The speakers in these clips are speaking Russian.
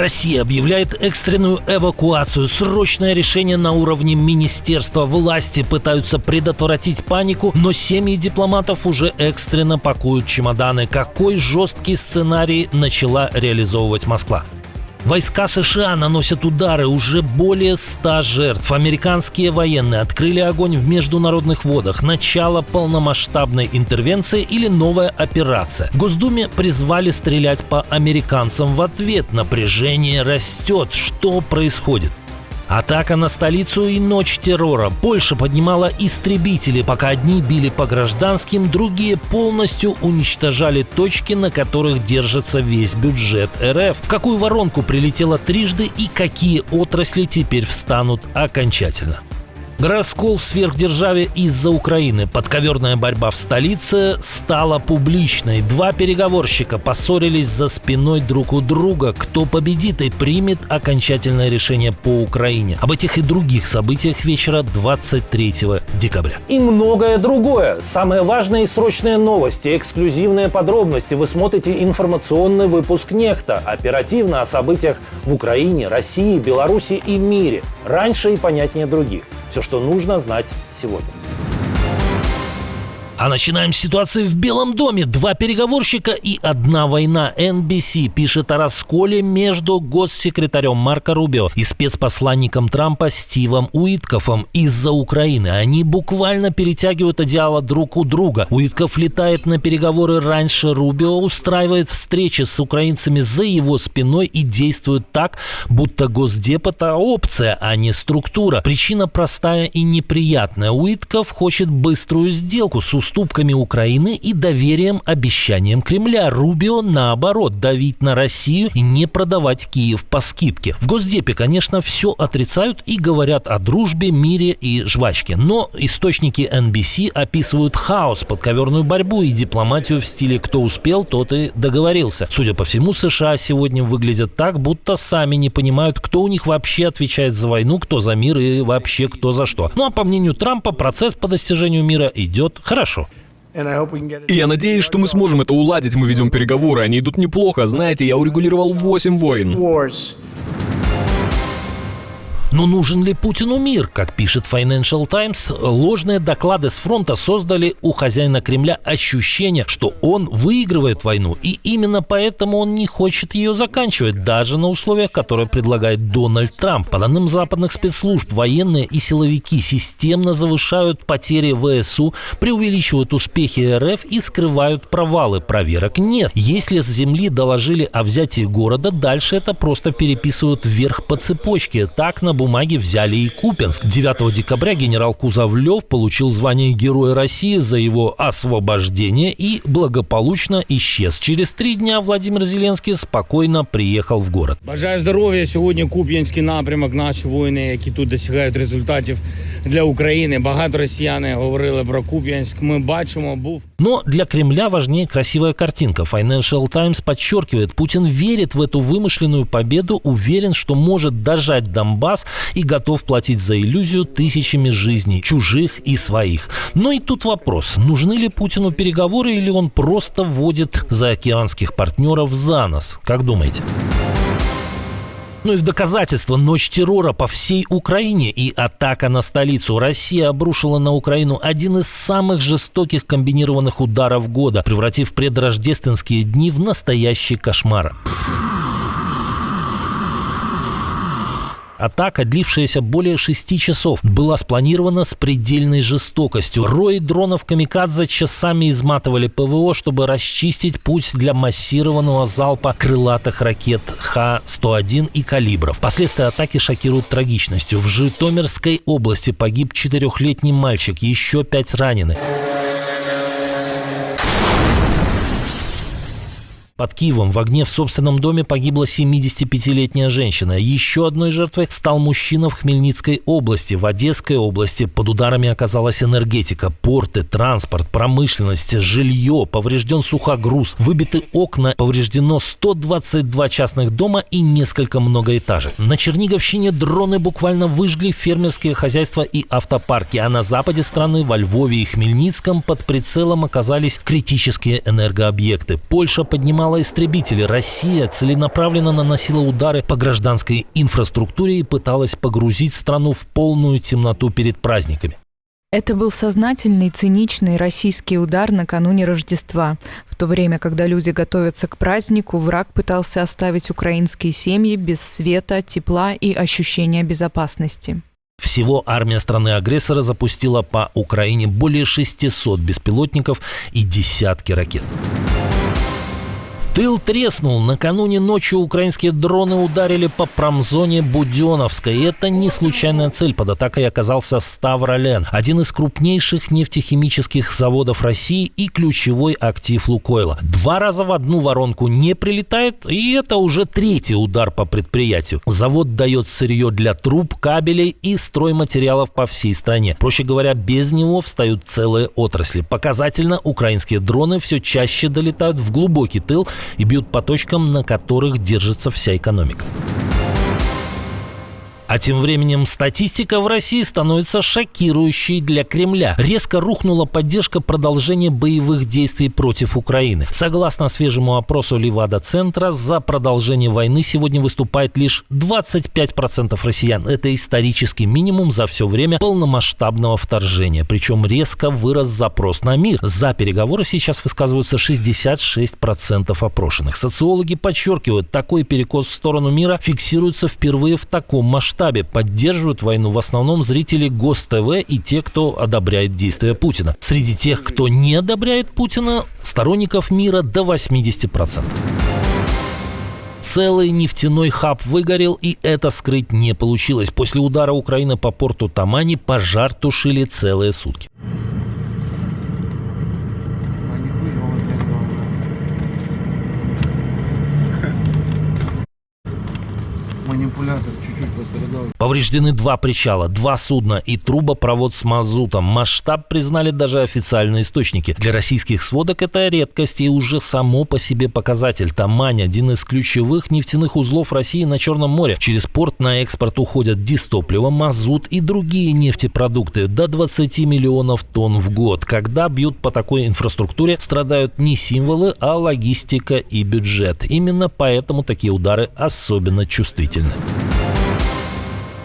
Россия объявляет экстренную эвакуацию. Срочное решение на уровне министерства. Власти пытаются предотвратить панику, но семьи дипломатов уже экстренно пакуют чемоданы. Какой жесткий сценарий начала реализовывать Москва? Войска США наносят удары, уже более 100 жертв. Американские военные открыли огонь в международных водах. Начало полномасштабной интервенции или новая операция. В Госдуме призвали стрелять по американцам в ответ. Напряжение растет. Что происходит? Атака на столицу и ночь террора. Польша поднимала истребители, пока одни били по гражданским, другие полностью уничтожали точки, на которых держится весь бюджет РФ. В какую воронку прилетело трижды и какие отрасли теперь встанут окончательно? Раскол в сверхдержаве из-за Украины. Подковерная борьба в столице стала публичной. Два переговорщика поссорились за спиной друг у друга. Кто победит и примет окончательное решение по Украине. Об этих и других событиях вечера 23 декабря. И многое другое. Самые важные и срочные новости, эксклюзивные подробности. Вы смотрите информационный выпуск «Нехта». Оперативно о событиях в Украине, России, Беларуси и мире. Раньше и понятнее других. Все, что нужно знать сегодня. А начинаем с ситуации в Белом доме. Два переговорщика и одна война. NBC пишет о расколе между госсекретарем Марко Рубио и спецпосланником Трампа Стивом Уиткофом из-за Украины. Они буквально перетягивают одеяло друг у друга. Уиткоф летает на переговоры раньше Рубио, устраивает встречи с украинцами за его спиной и действует так, будто Госдеп – это опция, а не структура. Причина простая и неприятная. Уиткоф хочет быструю сделку с уступками Украины и доверием обещаниям Кремля. Рубио, наоборот, давить на Россию и не продавать Киев по скидке. В Госдепе, конечно, все отрицают и говорят о дружбе, мире и жвачке. Но источники NBC описывают хаос, подковерную борьбу и дипломатию в стиле «кто успел, тот и договорился». Судя по всему, США сегодня выглядят так, будто сами не понимают, кто у них вообще отвечает за войну, кто за мир и вообще кто за что. Ну а по мнению Трампа, процесс по достижению мира идет хорошо. И я надеюсь, что мы сможем это уладить. Мы ведем переговоры, они идут неплохо. Знаете, я урегулировал 8 войн. Но нужен ли Путину мир? Как пишет Financial Times, ложные доклады с фронта создали у хозяина Кремля ощущение, что он выигрывает войну, и именно поэтому он не хочет ее заканчивать, даже на условиях, которые предлагает Дональд Трамп. По данным западных спецслужб, военные и силовики системно завышают потери ВСУ, преувеличивают успехи РФ и скрывают провалы. Проверок нет. Если с земли доложили о взятии города, дальше это просто переписывают вверх по цепочке. Так на бумаге взяли и Купянск. 9 декабря генерал Кузовлев получил звание Героя России за его освобождение и благополучно исчез. Через 3 дня Владимир Зеленский спокойно приехал в город. Бажаю здоров'я. Сьогодні Куп'янський напрямок, наші воїни, які тут досягають результатів для України. Багато росіяни говорили про Куп'янськ. Ми бачимо, був. Но для Кремля важнее красивая картинка. Financial Times подчеркивает, Путин верит в эту вымышленную победу, уверен, что может дожать Донбасс и готов платить за иллюзию тысячами жизней, чужих и своих. Но и тут вопрос, нужны ли Путину переговоры или он просто вводит заокеанских партнеров за нос? Как думаете? Ну и в доказательство ночь террора по всей Украине и атака на столицу. Россия обрушила на Украину один из самых жестоких комбинированных ударов года, превратив предрождественские дни в настоящий кошмар. Атака, длившаяся более 6 часов, была спланирована с предельной жестокостью. Рои дронов «Камикадзе» часами изматывали ПВО, чтобы расчистить путь для массированного залпа крылатых ракет Х-101 и калибров. Последствия атаки шокируют трагичностью. В Житомирской области погиб 4-летний мальчик, еще 5 ранены. Под Киевом в огне в собственном доме погибла 75-летняя женщина. Еще одной жертвой стал мужчина в Хмельницкой области. В Одесской области под ударами оказалась энергетика, порты, транспорт, промышленность, жилье. Поврежден сухогруз, выбиты окна, повреждено 122 частных дома и несколько многоэтажек. На Черниговщине дроны буквально выжгли фермерские хозяйства и автопарки, а на западе страны, во Львове и Хмельницком, под прицелом оказались критические энергообъекты. Польша поднимала присылала истребители. Россия целенаправленно наносила удары по гражданской инфраструктуре и пыталась погрузить страну в полную темноту перед праздниками. Это был сознательный, циничный российский удар накануне Рождества. В то время, когда люди готовятся к празднику, враг пытался оставить украинские семьи без света, тепла и ощущения безопасности. Всего армия страны-агрессора запустила по Украине более 600 беспилотников и десятки ракет. Тыл треснул. Накануне ночью украинские дроны ударили по промзоне Буденновской. И это не случайная цель. Под атакой оказался Ставролен, один из крупнейших нефтехимических заводов России и ключевой актив Лукойла. 2 раза в одну воронку не прилетает, и это уже 3-й удар по предприятию. Завод дает сырье для труб, кабелей и стройматериалов по всей стране. Проще говоря, без него встают целые отрасли. Показательно, украинские дроны все чаще долетают в глубокий тыл и бьют по точкам, на которых держится вся экономика. А тем временем статистика в России становится шокирующей для Кремля. Резко рухнула поддержка продолжения боевых действий против Украины. Согласно свежему опросу Левада-центра, за продолжение войны сегодня выступает лишь 25% россиян. Это исторический минимум за все время полномасштабного вторжения. Причем резко вырос запрос на мир. За переговоры сейчас высказываются 66% опрошенных. Социологи подчеркивают, такой перекос в сторону мира фиксируется впервые в таком масштабе. Поддерживают войну в основном зрители ГосТВ и те, кто одобряет действия Путина. Среди тех, кто не одобряет Путина, сторонников мира до 80%. Целый нефтяной хаб выгорел, и это скрыть не получилось. После удара Украины по порту Тамани пожар тушили целые сутки. Манипулятор чуть-чуть пострадал. Повреждены 2 причала, 2 судна и трубопровод с мазутом. Масштаб признали даже официальные источники. Для российских сводок это редкость и уже само по себе показатель. Тамань – один из ключевых нефтяных узлов России на Черном море. Через порт на экспорт уходят дистопливо, мазут и другие нефтепродукты. До 20 миллионов тонн в год. Когда бьют по такой инфраструктуре, страдают не символы, а логистика и бюджет. Именно поэтому такие удары особенно чувствительны.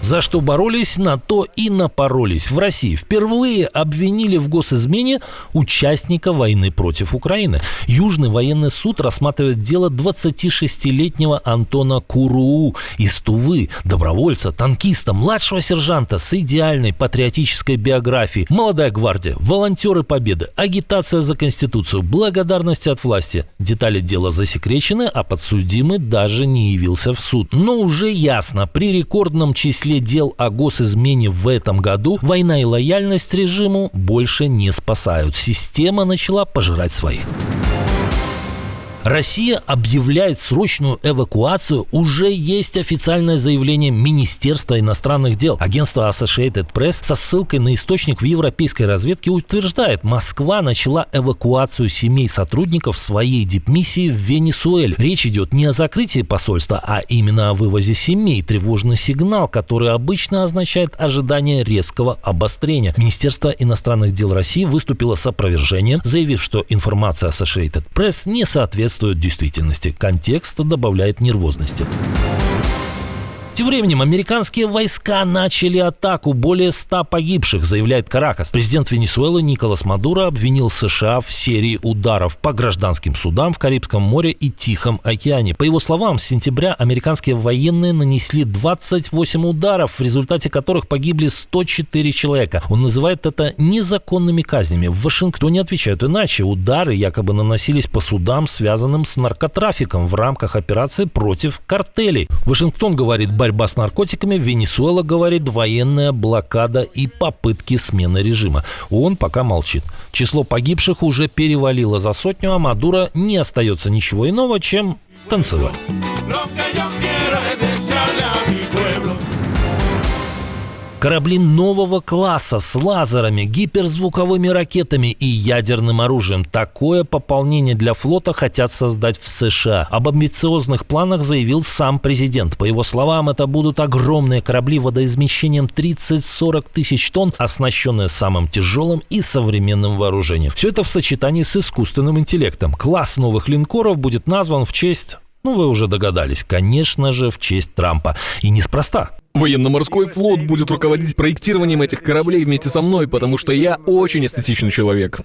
За что боролись, на то и напоролись. В России впервые обвинили в госизмене участника войны против Украины. Южный военный суд рассматривает дело 26-летнего Антона Куруу из Тувы, добровольца, танкиста, младшего сержанта с идеальной патриотической биографией. Молодая гвардия, волонтеры Победы, агитация за Конституцию, благодарности от власти. Детали дела засекречены, а подсудимый даже не явился в суд. Но уже ясно, при рекордном числе дел о госизмене в этом году война и лояльность режиму больше не спасают. Система начала пожирать своих. Россия объявляет срочную эвакуацию. Уже есть официальное заявление Министерства иностранных дел. Агентство Associated Press со ссылкой на источник в европейской разведке утверждает, Москва начала эвакуацию семей сотрудников своей дипмиссии в Венесуэле. Речь идет не о закрытии посольства, а именно о вывозе семей. Тревожный сигнал, который обычно означает ожидание резкого обострения. Министерство иностранных дел России выступило с опровержением, заявив, что информация Associated Press не соответствует действительности. Контекст добавляет нервозности. Тем временем американские войска начали атаку. Более 100 погибших, заявляет Каракас. Президент Венесуэлы Николас Мадуро обвинил США в серии ударов по гражданским судам в Карибском море и Тихом океане. По его словам, с сентября американские военные нанесли 28 ударов, в результате которых погибли 104 человека. Он называет это незаконными казнями. В Вашингтоне отвечают иначе. Удары якобы наносились по судам, связанным с наркотрафиком в рамках операции против картелей. Вашингтон говорит, борьба с наркотиками, Венесуэла говорит, военная блокада и попытки смены режима. ООН пока молчит. Число погибших уже перевалило за 100, а Мадуро не остается ничего иного, чем танцевать. Корабли нового класса с лазерами, гиперзвуковыми ракетами и ядерным оружием. Такое пополнение для флота хотят создать в США. Об амбициозных планах заявил сам президент. По его словам, это будут огромные корабли водоизмещением 30-40 тысяч тонн, оснащенные самым тяжелым и современным вооружением. Все это в сочетании с искусственным интеллектом. Класс новых линкоров будет назван в честь... вы уже догадались, конечно же, в честь Трампа. И неспроста. Военно-морской флот будет руководить проектированием этих кораблей вместе со мной, потому что я очень эстетичный человек.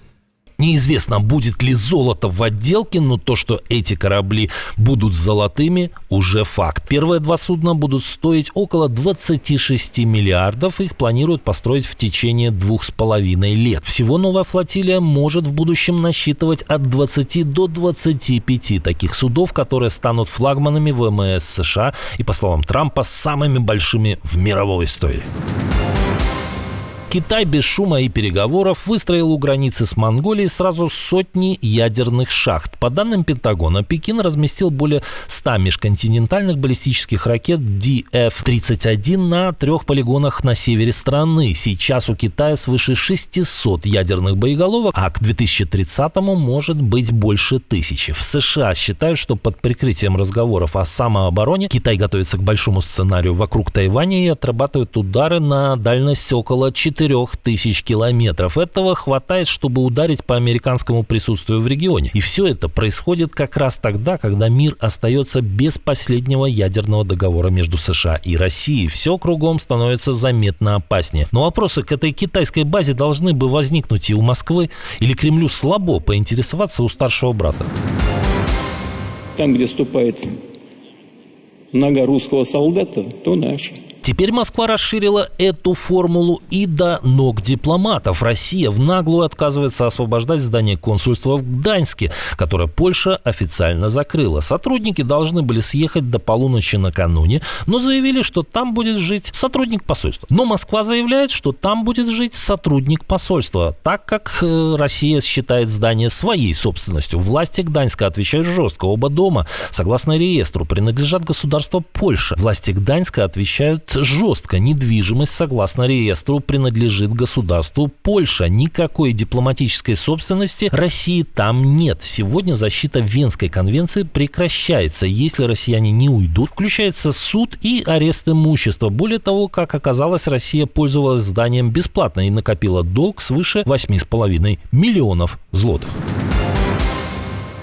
Неизвестно, будет ли золото в отделке, но то, что эти корабли будут золотыми, уже факт. Первые 2 судна будут стоить около 26 миллиардов. Их планируют построить в течение 2,5 лет. Всего новая флотилия может в будущем насчитывать от 20 до 25 таких судов, которые станут флагманами ВМС США и, по словам Трампа, самыми большими в мировой истории. Китай без шума и переговоров выстроил у границы с Монголией сразу сотни ядерных шахт. По данным Пентагона, Пекин разместил более 100 межконтинентальных баллистических ракет DF-31 на 3 полигонах на севере страны. Сейчас у Китая свыше 600 ядерных боеголовок, а к 2030-му может быть больше 1000. В США считают, что под прикрытием разговоров о самообороне Китай готовится к большому сценарию вокруг Тайваня и отрабатывает удары на дальность около 4000 километров. Этого хватает, чтобы ударить по американскому присутствию в регионе. И все это происходит как раз тогда, когда мир остается без последнего ядерного договора между США и Россией. Все кругом становится заметно опаснее. Но вопросы к этой китайской базе должны бы возникнуть и у Москвы, или Кремлю слабо поинтересоваться у старшего брата. Там, где ступает нога русского солдата, то наша. Теперь Москва расширила эту формулу и до ног дипломатов. Россия в наглую отказывается освобождать здание консульства в Гданьске, которое Польша официально закрыла. Сотрудники должны были съехать до полуночи накануне, но заявили, что там будет жить сотрудник посольства. Но Москва заявляет, что там будет жить сотрудник посольства, так как Россия считает здание своей собственностью. Власти Гданьска отвечают жестко. Оба дома, согласно реестру, принадлежат государству Польша. Власти Гданьска отвечают жестко. Недвижимость, согласно реестру, принадлежит государству Польша. Никакой дипломатической собственности России там нет. Сегодня защита Венской конвенции прекращается. Если россияне не уйдут, включается суд и арест имущества. Более того, как оказалось, Россия пользовалась зданием бесплатно и накопила долг свыше 8,5 миллионов злотых.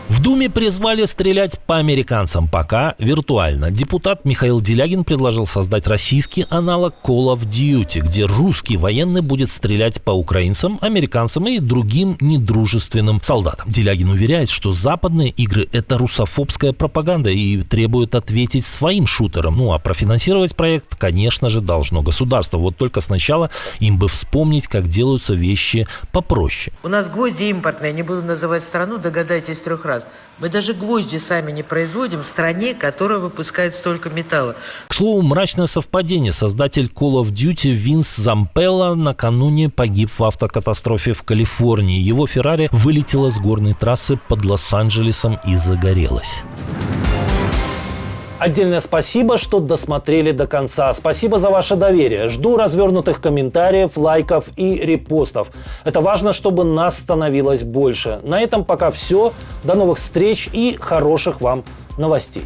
В Думе призвали стрелять по американцам, пока виртуально. Депутат Михаил Делягин предложил создать российский аналог Call of Duty, где русский военный будет стрелять по украинцам, американцам и другим недружественным солдатам. Делягин уверяет, что западные игры – это русофобская пропаганда и требует ответить своим шутерам. Ну а профинансировать проект, конечно же, должно государство. Вот только сначала им бы вспомнить, как делаются вещи попроще. У нас гвозди импортные, не буду называть страну, догадайтесь 3 раз. Мы даже гвозди сами не производим в стране, которая выпускает столько металла. К слову, мрачное совпадение. Создатель Call of Duty Винс Зампелла накануне погиб в автокатастрофе в Калифорнии. Его Феррари вылетела с горной трассы под Лос-Анджелесом и загорелась. Отдельное спасибо, что досмотрели до конца. Спасибо за ваше доверие. Жду развернутых комментариев, лайков и репостов. Это важно, чтобы нас становилось больше. На этом пока все. До новых встреч и хороших вам новостей.